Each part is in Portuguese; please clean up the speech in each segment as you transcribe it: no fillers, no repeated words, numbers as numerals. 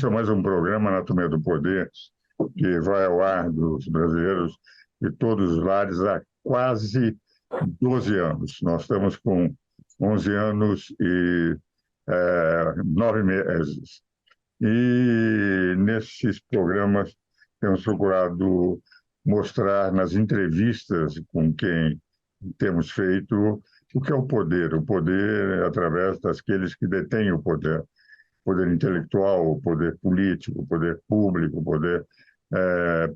Esse é mais um programa Anatomia do Poder, que vai ao ar dos brasileiros de todos os lares há quase 12 anos. Nós estamos com 11 anos e 9 meses. E nesses programas temos procurado mostrar nas entrevistas com quem temos feito o que é o poder. O poder é através daqueles que detêm o poder. Poder intelectual, o poder político, o poder público, o poder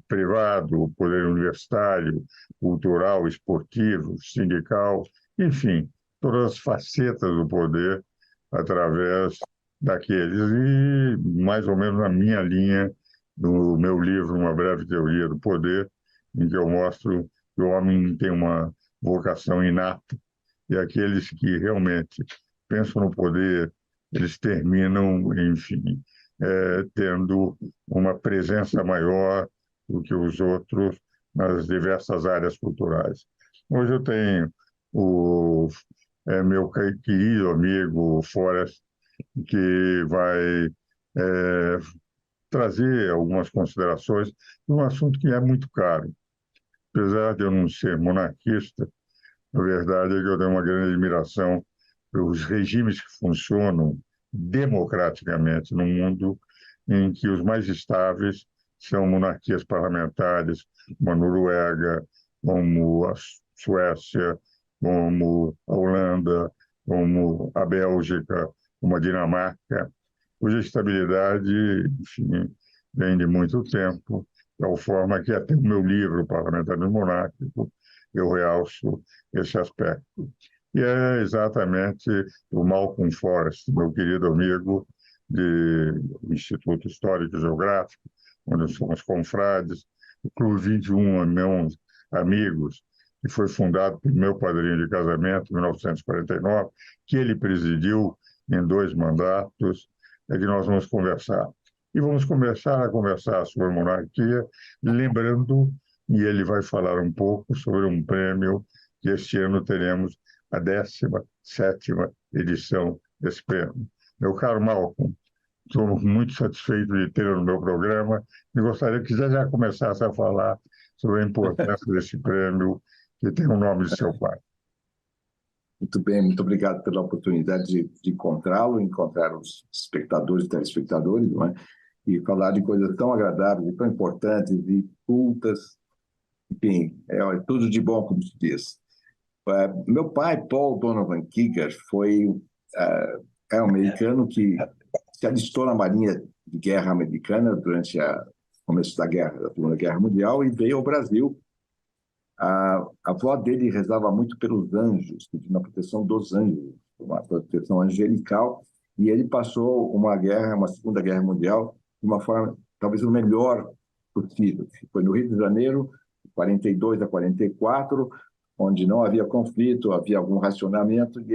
privado, o poder universitário, cultural, esportivo, sindical, enfim, todas as facetas do poder através daqueles. E, mais ou menos na minha linha, no meu livro, Uma Breve Teoria do Poder, em que eu mostro que o homem tem uma vocação inata e aqueles que realmente pensam no poder, eles terminam, enfim, tendo uma presença maior do que os outros nas diversas áreas culturais. Hoje eu tenho o meu querido amigo Forrest, que vai é, trazer algumas considerações de um assunto que é muito caro. Apesar de eu não ser monarquista, a verdade é que eu tenho uma grande admiração pelos regimes que funcionam democraticamente no mundo em que os mais estáveis são monarquias parlamentares, como a Noruega, como a Suécia, como a Holanda, como a Bélgica, como a Dinamarca, cuja estabilidade, enfim, vem de muito tempo, de tal forma que até o meu livro, Parlamentarismo Monárquico, eu realço esse aspecto. E é exatamente o Malcolm Forrest, meu querido amigo do Instituto Histórico e Geográfico, onde somos confrades, o Clube 21 meus amigos, que foi fundado pelo meu padrinho de casamento, em 1949, que ele presidiu em 2 mandatos, é que nós vamos conversar. E vamos conversar sobre monarquia, lembrando, e ele vai falar um pouco sobre um prêmio que este ano teremos a 17ª edição desse prêmio. Meu caro Malcolm, estou muito satisfeito de tê-lo no meu programa e gostaria que já começasse a falar sobre a importância desse prêmio que tem o nome de seu pai. Muito bem, muito obrigado pela oportunidade de encontrá-lo, encontrar os espectadores e telespectadores, não é? E falar de coisas tão agradáveis, e tão importantes e cultas. Enfim, é tudo de bom, como se diz. Meu pai, Paul Donovan Kiger, é um americano que se alistou na Marinha de Guerra Americana durante o começo da Segunda Guerra Mundial e veio ao Brasil. A avó dele rezava muito pelos anjos, pedindo a proteção dos anjos, uma proteção angelical, e ele passou uma Segunda Guerra Mundial de uma forma talvez o melhor possível. Foi no Rio de Janeiro, de 42 a 44, onde não havia conflito, havia algum racionamento, e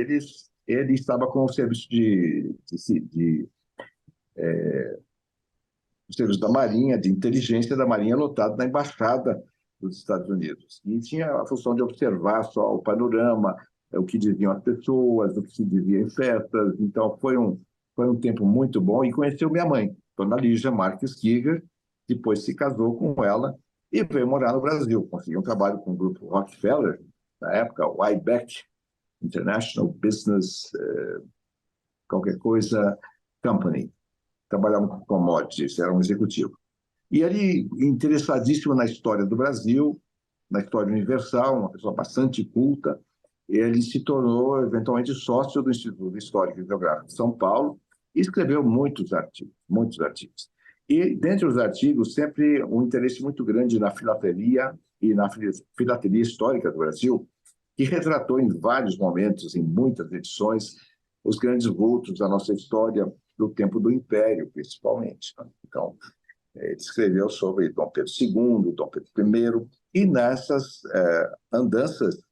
ele estava com o serviço o serviço da Marinha, de inteligência da Marinha, lotado na Embaixada dos Estados Unidos. E tinha a função de observar só o panorama, o que diziam as pessoas, o que se dizia em festas. Então, foi um tempo muito bom. E conheceu minha mãe, Dona Lígia Marques Kiger, depois se casou com ela e veio morar no Brasil. Conseguiu um trabalho com o grupo Rockefeller, na época, o IBEC, International Business, qualquer coisa, Company. Trabalhava com commodities, era um executivo. E ele, interessadíssimo na história do Brasil, na história universal, uma pessoa bastante culta, ele se tornou, eventualmente, sócio do Instituto Histórico e Geográfico de São Paulo e escreveu muitos artigos, muitos artigos. E, dentre os artigos, sempre um interesse muito grande na filatelia e na filatelia histórica do Brasil, que retratou em vários momentos, em muitas edições, os grandes vultos da nossa história do tempo do Império, principalmente. Então, ele escreveu sobre Dom Pedro II, Dom Pedro I, e nessas andanças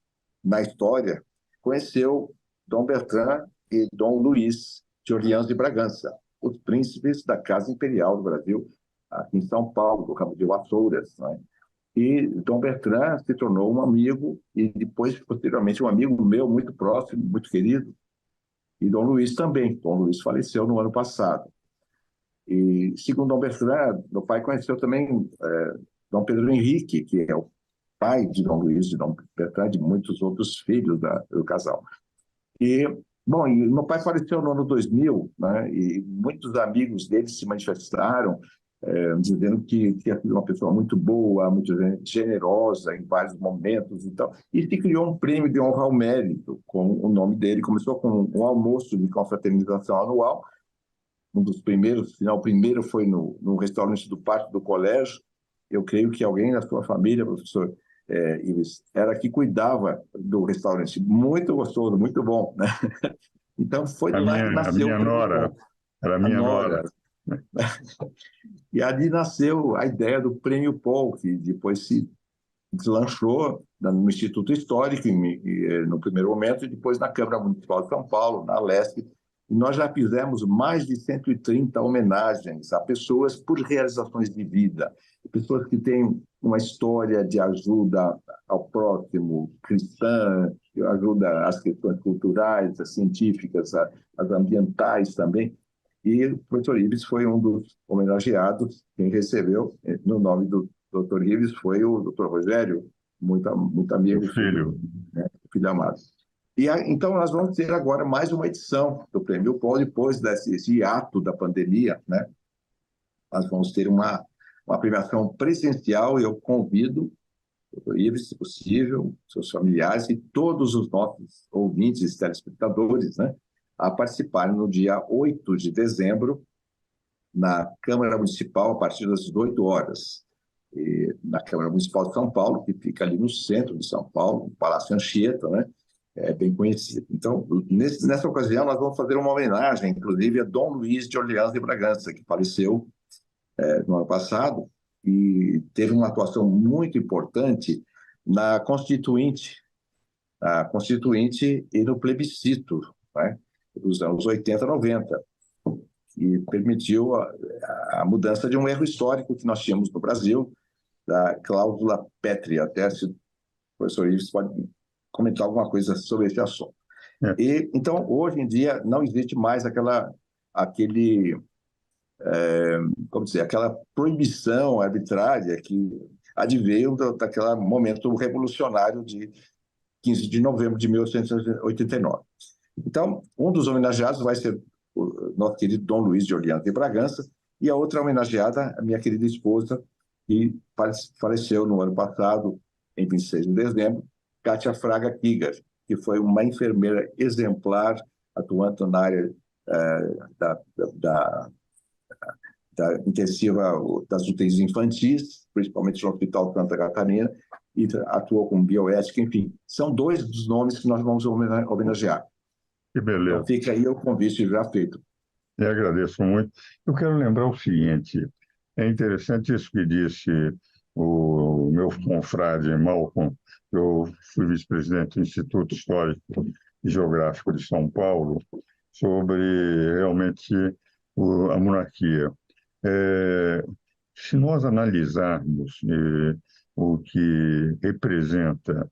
na história, conheceu Dom Bertrand e Dom Luís de Orleans e Bragança, os príncipes da Casa Imperial do Brasil, aqui em São Paulo, do Cabo de Vassouras. Né? E Dom Bertrand se tornou um amigo e depois, posteriormente, um amigo meu muito próximo, muito querido, e Dom Luís também. Dom Luís faleceu no ano passado. E, segundo Dom Bertrand, meu pai conheceu também Dom Pedro Henrique, que é o pai de Dom Luís, de Dom Bertrand, de muitos outros filhos do casal. E, bom, e meu pai faleceu no ano 2000, né? E muitos amigos dele se manifestaram, dizendo que tinha sido uma pessoa muito boa, muito generosa em vários momentos e tal. E se criou um prêmio de honra ao mérito com o nome dele. Começou com um almoço de confraternização anual, um dos primeiros, o primeiro foi no restaurante do pátio do colégio. Eu creio que alguém na sua família, professor Ives, era que cuidava do restaurante. Muito gostoso, muito bom, né? Então, foi lá que A nasceu o minha Prêmio nora, Pão, era a a minha nora. Nora. E ali nasceu a ideia do Prêmio Pão, que depois se deslanchou no Instituto Histórico, no primeiro momento, e depois na Câmara Municipal de São Paulo, na Leste. E nós já fizemos mais de 130 homenagens a pessoas por realizações de vida, pessoas que têm uma história de ajuda ao próximo, cristã, que ajuda às questões culturais, as científicas, as ambientais também. E o professor Ives foi um dos homenageados, quem recebeu, no nome do Dr. Ives, foi o Dr. Rogério, muito Meu amigo, filho. né, filho amado. E então nós vamos ter agora mais uma edição do Prêmio Pão, depois desse ato da pandemia, né? Nós vamos ter uma premiação presencial e eu convido o Dr. Ives, se possível, seus familiares e todos os nossos ouvintes e telespectadores, né, a participarem no dia 8 de dezembro, na Câmara Municipal, a partir das 18 horas. E na Câmara Municipal de São Paulo, que fica ali no centro de São Paulo, o Palácio Anchieta, né? É bem conhecido. Então, nessa ocasião, nós vamos fazer uma homenagem, inclusive, a Dom Luís de Orleans e Bragança, que faleceu no ano passado e teve uma atuação muito importante na Constituinte e no plebiscito, né? Dos anos 80, 90, e permitiu a mudança de um erro histórico que nós tínhamos no Brasil, da cláusula pétrea. Até se o professor Ives pode comentar alguma coisa sobre esse assunto. É. E, então, hoje em dia, não existe mais como dizer, aquela proibição arbitrária que adveio daquele momento revolucionário de 15 de novembro de 1889. Então, um dos homenageados vai ser o nosso querido Dom Luís de Orleans e Bragança, e a outra homenageada, a minha querida esposa, que faleceu no ano passado, em 26 de dezembro, Kátia Fraga Kiger, que foi uma enfermeira exemplar, atuando na área da intensiva das UTIs infantis, principalmente no Hospital Santa Catarina, e atuou como bioética, enfim. São dois dos nomes que nós vamos homenagear. Que beleza. Então, fica aí o convite já feito. Eu agradeço muito. Eu quero lembrar o seguinte: é interessante isso que disse o meu confrade Malcolm. Eu fui vice-presidente do Instituto Histórico e Geográfico de São Paulo, sobre realmente a monarquia. Se nós analisarmos o que representa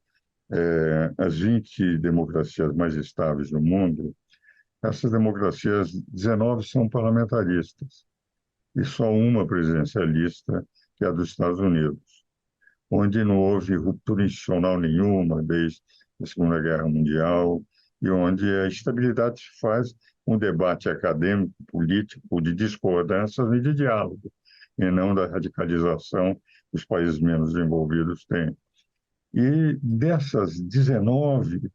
as 20 democracias mais estáveis do mundo, essas democracias, 19 são parlamentaristas e só uma presidencialista, que é a dos Estados Unidos, onde não houve ruptura institucional nenhuma desde a Segunda Guerra Mundial e onde a estabilidade se faz um debate acadêmico, político, de discordâncias e de diálogo, e não da radicalização que os países menos desenvolvidos têm. E dessas 19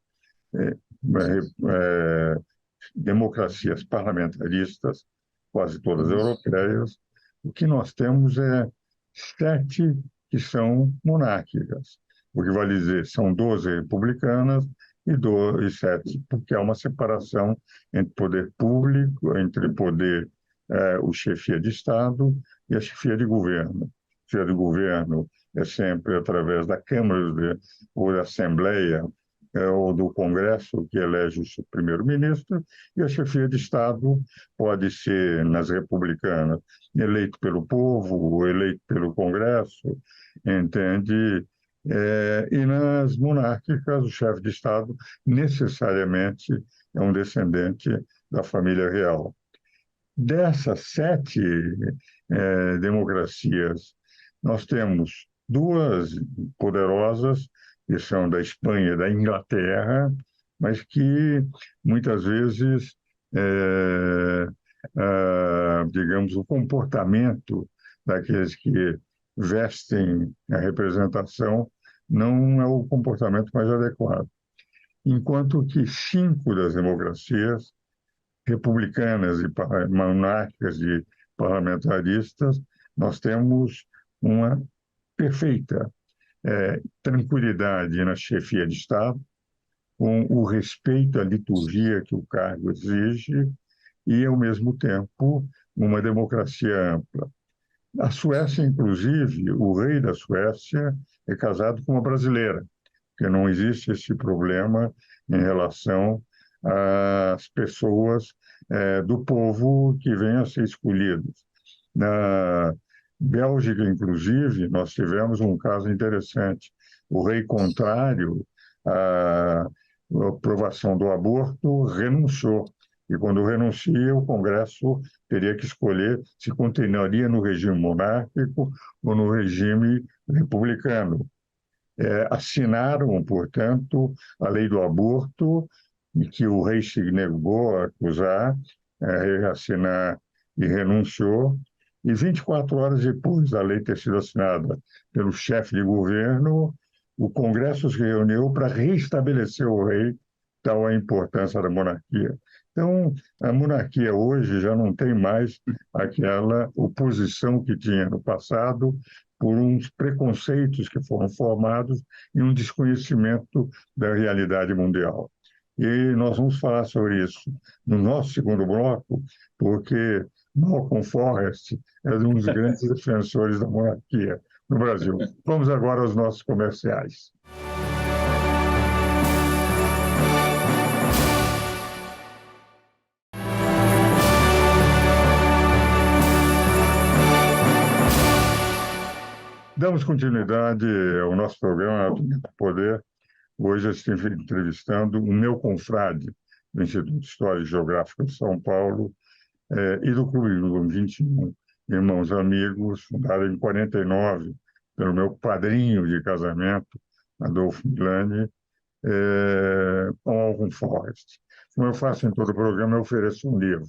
democracias parlamentaristas, quase todas europeias, o que nós temos é 7 que são monárquicas, o que vale dizer são 12 republicanas e 7, porque há uma separação entre poder público, entre poder, o chefia de Estado e a chefia de governo. A chefia de governo é sempre através da Câmara ou da Assembleia, ou do Congresso, que elege o primeiro-ministro, e a chefia de Estado pode ser, nas republicanas, eleito pelo povo, ou eleito pelo Congresso, entende? E nas monárquicas, o chefe de Estado necessariamente é um descendente da família real. dessas 7 democracias, nós temos 2 poderosas, que são da Espanha e da Inglaterra, mas que muitas vezes, digamos, o comportamento daqueles que vestem a representação não é o comportamento mais adequado. Enquanto que 5 das democracias republicanas e monárquicas e parlamentaristas, nós temos uma perfeita tranquilidade na chefia de Estado, com o respeito à liturgia que o cargo exige e, ao mesmo tempo, uma democracia ampla. A Suécia, inclusive, o rei da Suécia é casado com uma brasileira, porque não existe esse problema em relação às pessoas do povo que vêm a ser escolhidos. Na Bélgica, inclusive, nós tivemos um caso interessante. O rei contrário à aprovação do aborto renunciou. E quando renuncia, o Congresso teria que escolher se continuaria no regime monárquico ou no regime republicano. Assinaram, portanto, a lei do aborto, e que o rei se negou a acusar, assinar e renunciou. E 24 horas depois da lei ter sido assinada pelo chefe de governo, o Congresso se reuniu para restabelecer o rei, tal a importância da monarquia. Então, a monarquia hoje já não tem mais aquela oposição que tinha no passado por uns preconceitos que foram formados e um desconhecimento da realidade mundial. E nós vamos falar sobre isso no nosso segundo bloco, porque Malcolm Forrest é um dos grandes defensores da monarquia no Brasil. Vamos agora aos nossos comerciais. Damos continuidade ao nosso programa Anatomia do Poder. Hoje eu estou entrevistando o meu confrade do Instituto de História e Geográfica de São Paulo e do Clube Lume 21, Irmãos Amigos, fundado em 49 pelo meu padrinho de casamento, Adolfo Milani, com Malcolm Forrest. Como eu faço em todo o programa, eu ofereço um livro.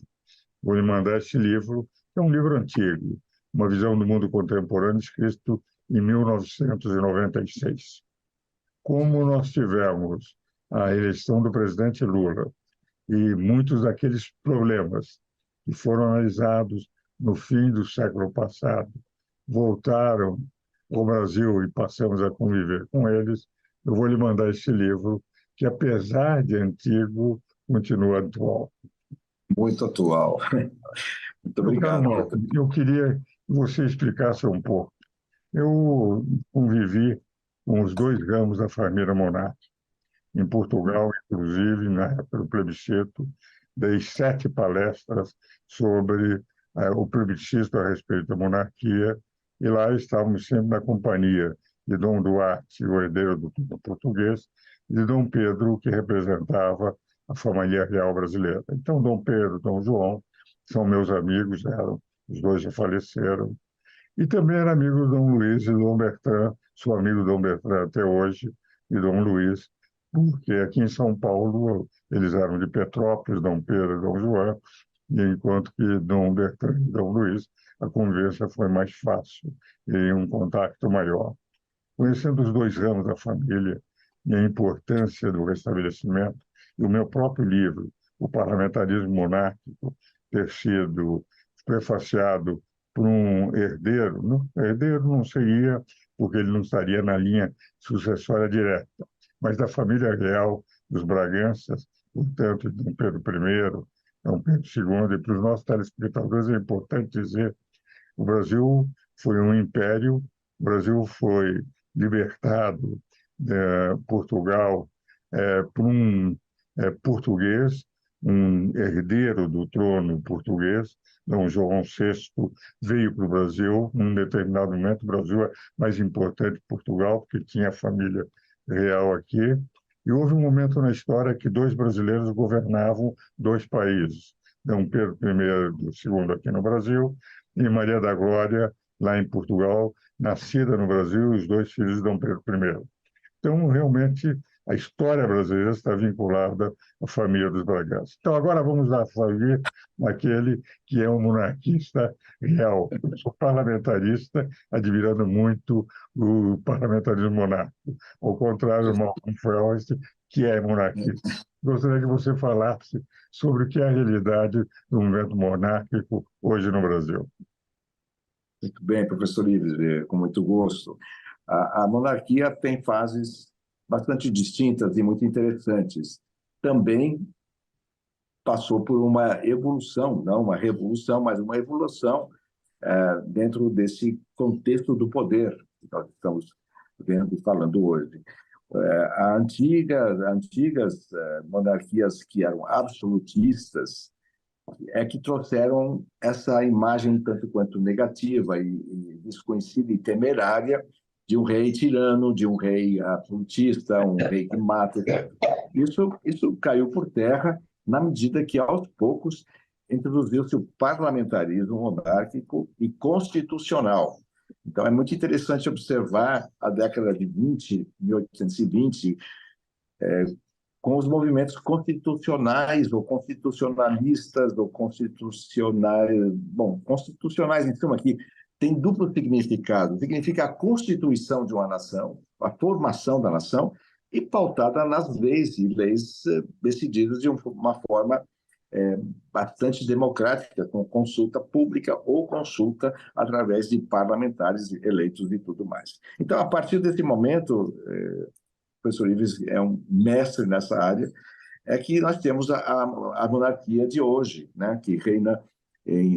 Vou lhe mandar esse livro, que é um livro antigo, Uma Visão do Mundo Contemporâneo, escrito em 1996. Como nós tivemos a eleição do presidente Lula e muitos daqueles problemas que foram analisados no fim do século passado voltaram ao Brasil e passamos a conviver com eles, eu vou lhe mandar esse livro, que, apesar de antigo, continua atual. Muito atual. Muito obrigado. Eu queria que você explicasse um pouco. Eu convivi com os 2 ramos da família monárquica. Em Portugal, inclusive, na época do plebiscito, dei 7 palestras sobre o plebiscito a respeito da monarquia, e lá estávamos sempre na companhia de Dom Duarte, o herdeiro do trono português, e de Dom Pedro, que representava a família real brasileira. Então, Dom Pedro, Dom João, são meus amigos, os 2 já faleceram, e também era amigo do Dom Luiz e do Dom Bertrand, sou amigo do Dom Bertrand até hoje, e Dom Luiz, porque aqui em São Paulo eles eram de Petrópolis, Dom Pedro e Dom João, e enquanto que Dom Bertrand e Dom Luiz, a conversa foi mais fácil e um contato maior. Conhecendo os 2 ramos da família e a importância do restabelecimento, e o meu próprio livro, O Parlamentarismo Monárquico, ter sido prefaciado por um herdeiro, herdeiro não seria, porque ele não estaria na linha sucessória direta, mas da família real dos Braganças, portanto, de Dom Pedro I, Dom Pedro II, e para os nossos telespectadores é importante dizer: o Brasil foi um império, o Brasil foi libertado de Portugal por um português, um herdeiro do trono português, Dom João VI, veio para o Brasil. Num determinado momento, o Brasil é mais importante que Portugal, porque tinha a família real aqui. E houve um momento na história que 2 brasileiros governavam 2 países. Dom Pedro I e II aqui no Brasil, e Maria da Glória, lá em Portugal, nascida no Brasil, os dois filhos de Dom Pedro I. Então, realmente, a história brasileira está vinculada à família dos Bragança. Então, agora vamos lá saber aquele que é um monarquista real. Eu sou parlamentarista, admirando muito o parlamentarismo monárquico, ao contrário do Malcolm Frost, que é monarquista. Gostaria que você falasse sobre o que é a realidade do movimento monárquico hoje no Brasil. Muito bem, professor Ives, com muito gosto. A monarquia tem fases bastante distintas e muito interessantes. Também passou por uma evolução, não uma revolução, mas uma evolução dentro desse contexto do poder que nós estamos vendo e falando hoje. Antigas monarquias que eram absolutistas que trouxeram essa imagem tanto quanto negativa e desconhecida e temerária de um rei tirano, de um rei absolutista, um rei que mata. Isso caiu por terra na medida que, aos poucos, introduziu-se o parlamentarismo monárquico e constitucional. Então, é muito interessante observar a década de 1820, com os movimentos constitucionais ou constitucionalistas ou constitucionais, constitucionais em suma aqui tem duplo significado. Significa a constituição de uma nação, a formação da nação e pautada nas leis e leis decididas de uma forma bastante democrática, com consulta pública ou consulta através de parlamentares eleitos e tudo mais. Então, a partir desse momento, o professor Ives é um mestre nessa área, é que nós temos a monarquia de hoje, né, que reina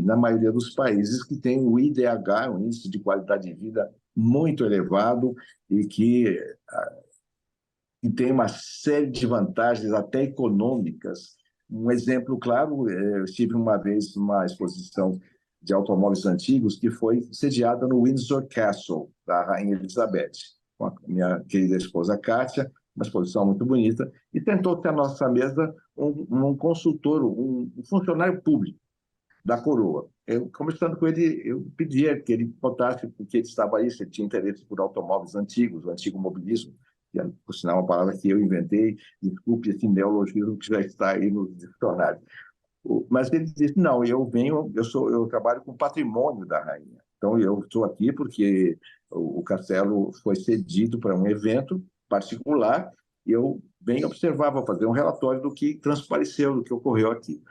na maioria dos países, que tem o IDH, um índice de qualidade de vida muito elevado e que tem uma série de vantagens, até econômicas. Um exemplo claro, eu estive uma vez numa exposição de automóveis antigos que foi sediada no Windsor Castle, da Rainha Elizabeth, com a minha querida esposa Kátia, uma exposição muito bonita, e tentou ter à nossa mesa um consultor, um funcionário público da coroa. Eu, conversando com ele, eu pedia que ele contasse porque ele estava aí, se ele tinha interesse por automóveis antigos, o antigo mobilismo, que é, por sinal, uma palavra que eu inventei, desculpe esse neologismo que já está aí no dicionário. Mas ele disse, não, eu trabalho com patrimônio da rainha. Então, eu estou aqui porque o castelo foi cedido para um evento particular e eu venho observar, vou fazer um relatório do que transpareceu, do que ocorreu aqui.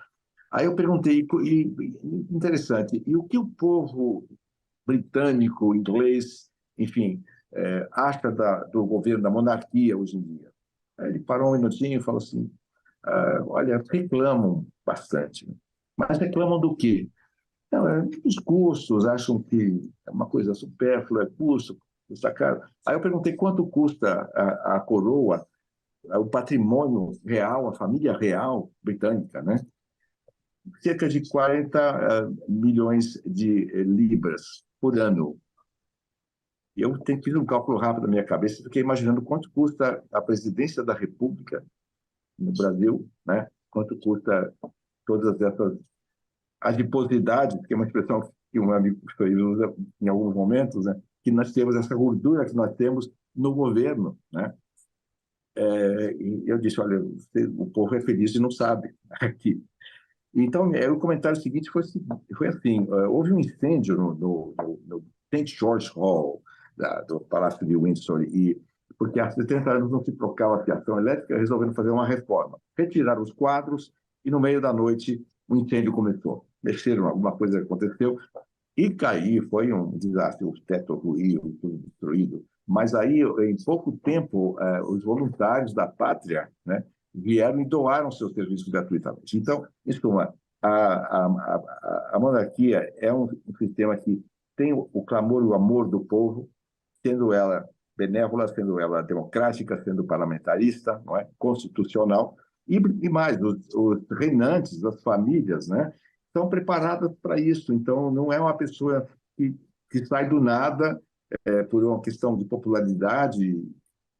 Aí eu perguntei, interessante, e o que o povo britânico, inglês, enfim, acha do governo, da monarquia hoje em dia? Aí ele parou um minutinho e falou assim, olha, reclamam bastante, mas reclamam do quê? Não, dos custos, acham que é uma coisa supérflua, custa caro. Aí eu perguntei quanto custa a coroa, o patrimônio real, a família real britânica, né? Cerca de 40 milhões de libras por ano. Eu fiz um cálculo rápido na minha cabeça, fiquei imaginando quanto custa a presidência da República no Brasil, né? Quanto custa todas essas adiposidades, que é uma expressão que um amigo usa em alguns momentos, né? Que nós temos essa gordura que nós temos no governo, né? E eu disse, olha, o povo é feliz e não sabe aqui. Então, o comentário seguinte foi assim, houve um incêndio no St. George Hall, do Palácio de Windsor, e porque há 70 anos não se trocava a fiação elétrica, resolveram fazer uma reforma. Retiraram os quadros e, no meio da noite, o incêndio começou. Mexeram, alguma coisa aconteceu, e caiu, foi um desastre, o teto ruiu, tudo destruído. Mas aí, em pouco tempo, os voluntários da pátria, né, vieram e doaram seus serviços gratuitamente. Então, em suma, a monarquia é um sistema que tem o clamor e o amor do povo, sendo ela benévola, sendo ela democrática, sendo parlamentarista, não é? Constitucional, e mais, os reinantes, as famílias, né, estão preparadas para isso. Então, não é uma pessoa que sai do nada por uma questão de popularidade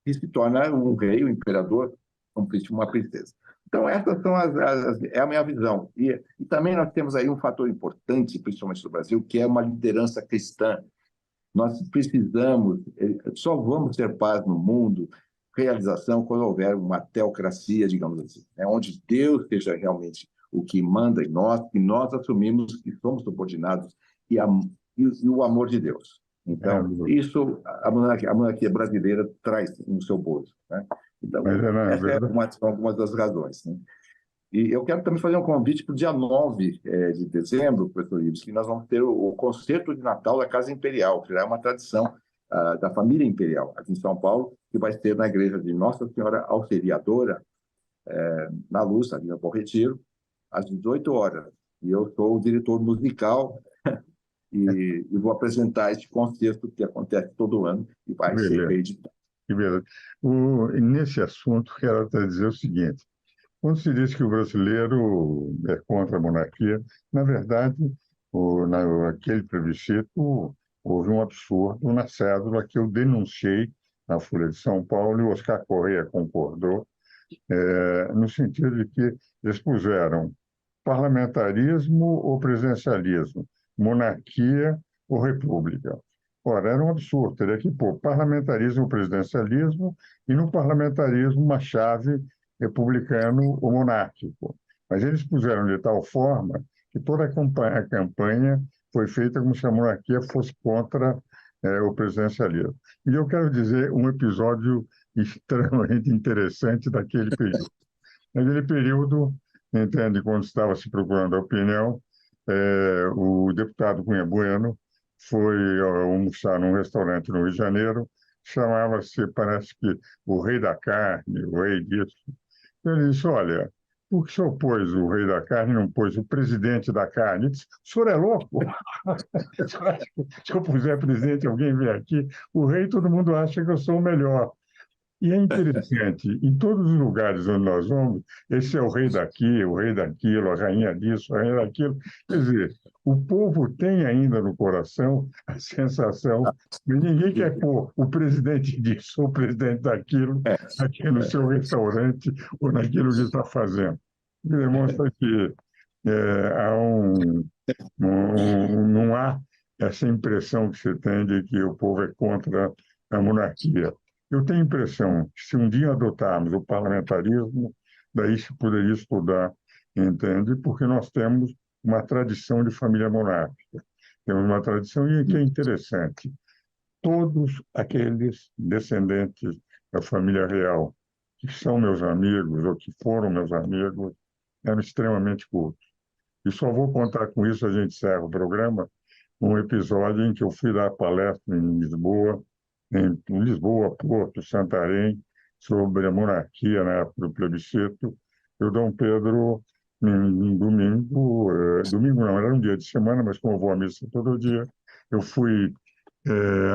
e se torna um rei, um imperador, uma princesa. Então, essas são é a minha visão. E também nós temos aí um fator importante, principalmente no Brasil, que é uma liderança cristã. Nós precisamos, só vamos ter paz no mundo, realização, quando houver uma teocracia, digamos assim, né? Onde Deus seja realmente o que manda em nós, e nós assumimos que somos subordinados e o amor de Deus. Então, isso a monarquia brasileira traz no seu bolso, né? Então, Mas essa são algumas das razões, né? E eu quero também fazer um convite para o dia 9 de dezembro, professor Ives, que nós vamos ter o concerto de Natal da Casa Imperial, que é uma tradição da família imperial aqui em São Paulo, que vai ser na igreja de Nossa Senhora Auxiliadora, na Luz, ali no Bom Retiro, às 18 horas. E eu sou o diretor musical e vou apresentar este concerto que acontece todo ano e vai ser reeditado. Que beleza. Nesse assunto, quero até dizer o seguinte: quando se diz que o brasileiro é contra a monarquia, na verdade, naquele plebiscito, houve um absurdo na cédula que eu denunciei na Folha de São Paulo e o Oscar Correia concordou, no sentido de que eles puseram parlamentarismo ou presidencialismo, monarquia ou república. Ora, era um absurdo, teria que pôr parlamentarismo ou presidencialismo e no parlamentarismo uma chave republicano ou monárquico. Mas eles puseram de tal forma que toda a campanha foi feita como se a monarquia fosse contra o presidencialismo. E eu quero dizer um episódio extremamente interessante daquele período. Naquele período, entende, quando estava se procurando a opinião, o deputado Cunha Bueno foi almoçar num restaurante no Rio de Janeiro, chamava-se, parece que, o Rei da Carne, o Rei disso. Ele disse, olha, por que o senhor pôs o Rei da Carne e não pôs o Presidente da Carne? Ele disse, o senhor é louco? Se eu puser presidente, alguém vem aqui, o rei todo mundo acha que eu sou o melhor. E é interessante, em todos os lugares onde nós vamos, esse é o rei daqui, o rei daquilo, a rainha disso, a rainha daquilo. Quer dizer, o povo tem ainda no coração a sensação que ninguém quer pôr o presidente disso ou o presidente daquilo aqui no seu restaurante ou naquilo que está fazendo. Demonstra que não há essa impressão que você tem de que o povo é contra a monarquia. Eu tenho a impressão que se um dia adotarmos o parlamentarismo, daí se poderia estudar, entende? Porque nós temos uma tradição de família monárquica. Temos uma tradição e que é interessante. Todos aqueles descendentes da família real que são meus amigos ou que foram meus amigos eram extremamente cultos. E só vou contar com isso, a gente encerra o programa, um episódio em que eu fui dar palestra em Lisboa, Porto, Santarém, sobre a monarquia na época do plebiscito. E o Dom Pedro, em domingo não, era um dia de semana, mas como eu vou à missa todo dia, eu fui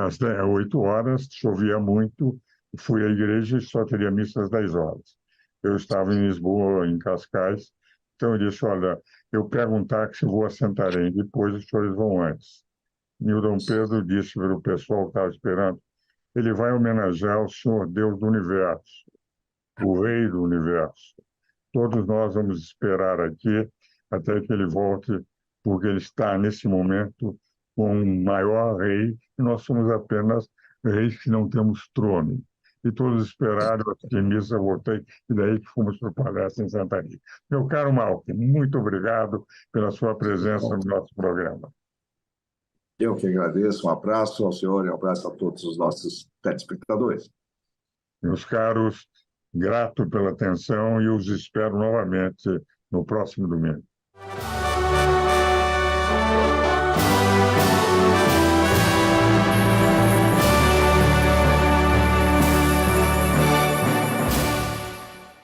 às 8 horas, chovia muito, fui à igreja e só teria missa às 10 horas. Eu estava em Lisboa, em Cascais, então eu disse, olha, eu pego um táxi e vou a Santarém, depois os senhores vão antes. E o Dom Pedro disse para o pessoal que estava esperando, ele vai homenagear o Senhor Deus do Universo, o Rei do Universo. Todos nós vamos esperar aqui até que ele volte, porque ele está, nesse momento, com o maior rei, e nós somos apenas reis que não temos trono. E todos esperaram, a missa, voltei, e daí que fomos para o Palácio em Santarém. Meu caro Malcolm, muito obrigado pela sua presença no nosso programa. Eu que agradeço, um abraço ao senhor e um abraço a todos os nossos telespectadores. Meus caros, grato pela atenção e os espero novamente no próximo domingo.